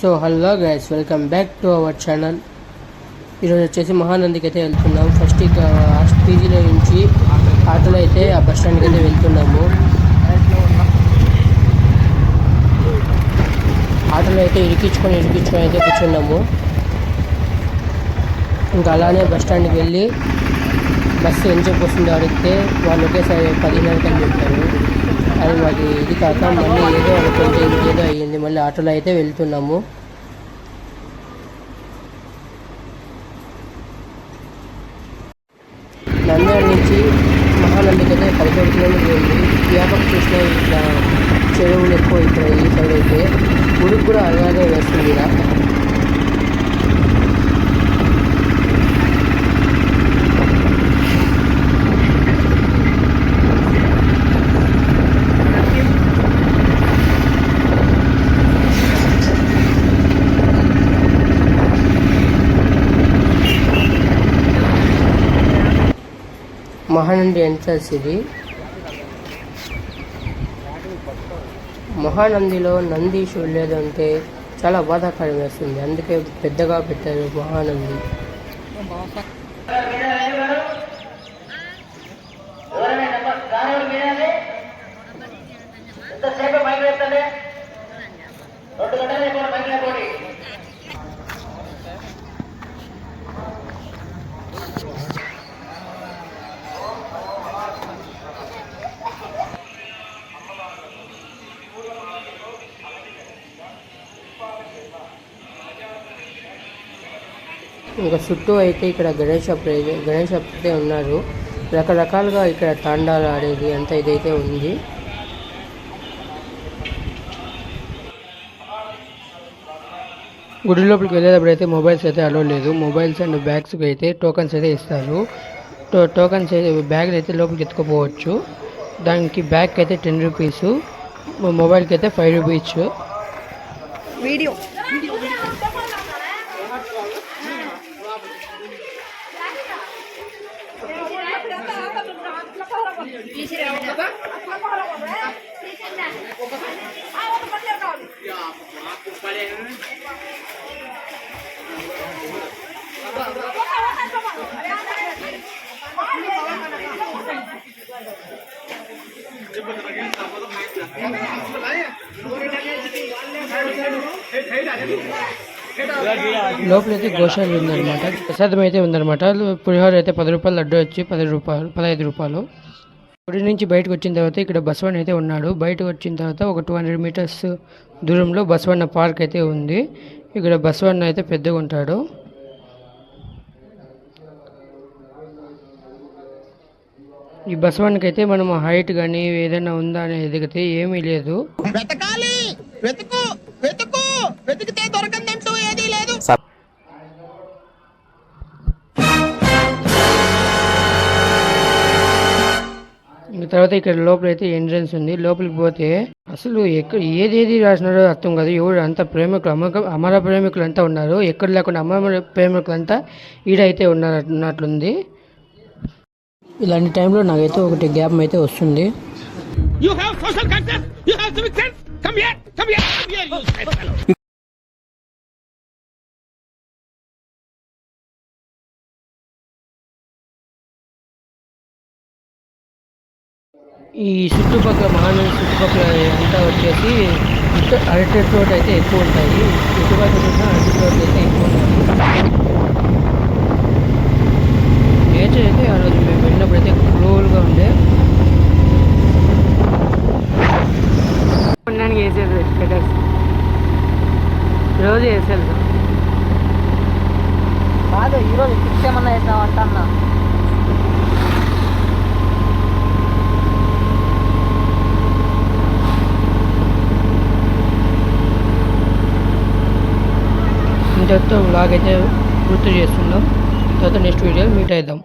So hello guys, welcome back to our channel. ఈరోజు వచ్చేసి మహానందికి అయితే వెళ్తున్నాం. ఫస్ట్ ఇక పీజీలో నుంచి ఆటోలో అయితే ఆ బస్ స్టాండ్కి అయితే వెళ్తున్నాము. ఆటోలో అయితే ఇరికించుకొని అయితే కూర్చున్నాము. ఇంకా అలానే బస్ స్టాండ్కి వెళ్ళి బస్సు ఎంతసేపు వస్తుందో అడిగితే వాళ్ళు ఒకేసారి 10:30 అని చెప్పారు. అది మాకు ఇది కాక మళ్ళీ ఏదో అనుకుంటే ఇంకేదో అయ్యింది. మళ్ళీ ఆటోలో అయితే వెళ్తున్నాము. నంద్యాల నుంచి మహానందికి అయితే 17 కిలోమీటర్లు ఉంది. వ్యాపక చూసిన ఇట్లా చెరువులు ఎక్కువ ఇక్కడ ఈ సైడ్ అయితే ఉడుకు కూడా అలాగే వేస్తుంది ఇలా. మహానంది ఎంట్రన్స్ ఇది. మహానందిలో నంది చూడలేదు అంటే చాలా బాధాకరం వేస్తుంది. అందుకే పెద్దగా పెట్టారు మహానంది. ఇంకా చుట్టూ అయితే ఇక్కడ గణేష్ అయితే ఉన్నారు. రకరకాలుగా ఇక్కడ తాండాలు ఆడేది అంతా ఇదైతే ఉంది. గుడి లోపలికి వెళ్ళేటప్పుడు అయితే మొబైల్స్ అయితే అలో లేదు. మొబైల్స్ అండ్ బ్యాగ్స్కి అయితే టోకన్స్ అయితే ఇస్తారు. టోకన్స్ అయితే బ్యాగ్ అయితే లోపలికి ఎత్తుకుపోవచ్చు. దానికి బ్యాగ్కి అయితే 10 రూపీస్, మొబైల్కి అయితే 5 రూపీస్. వీడియో లోపలైతే గోశాల ఉందన్నమాట. ప్రసాదం అయితే ఉందన్నమాట. పులిహోర అయితే 10 రూపాయలు, లడ్డు వచ్చి 15 రూపాయలు. గుడి నుంచి బయటకు వచ్చిన తర్వాత ఇక్కడ బసవన్న అయితే ఉన్నాడు. బయటకు వచ్చిన తర్వాత ఒక 200 మీటర్స్ దూరంలో బసవన్న పార్క్ అయితే ఉంది. ఇక్కడ బసవన్న అయితే పెద్దగా ఉంటాడు. ఈ బసవన్నకి అయితే మనం హైట్ కానీ ఏదైనా ఉందా అని ఎదిగితే ఏమీ లేదు. తర్వాత ఇక్కడ లోపలైతే ఎంట్రన్స్ ఉంది. లోపలికి పోతే అసలు ఎక్కడ ఏది రాసినారో అర్థం కాదు. ఎవరు అంతా ప్రేమికులు, అమర ప్రేమికులు అంతా ఉన్నారు. ఎక్కడ లేకుండా అమర ప్రేమికులు అంతా ఈడైతే ఉన్నారు అన్నట్లుంది. ఇలాంటి టైంలో నాకైతే ఒకటి గ్యాప్ అయితే వస్తుంది. ఈ చుట్టుపక్కల మహానంది చుట్టుపక్కల అంతా వచ్చేసి అరటి తోట అయితే ఎక్కువ ఉంటాయి. చుట్టుపక్కల చూసిన అరటి తోట అయితే ఎక్కువ ఉంటాయి. నేచర్ అయితే ఆ రోజు మేము వెళ్ళినప్పుడు అయితే క్లోల్గా ఉండే. కొనడానికి వేసేది స్టేటస్ రోజు వేసేది కాదు. ఈరోజు ఫిక్స్ ఏమన్నా వేసామంట అన్నా. ఇంతతో వ్లాగ్ అయితే పూర్తి చేస్తున్నాం. తర్వాత నెక్స్ట్ వీడియోలో మీట్ అవుదాం.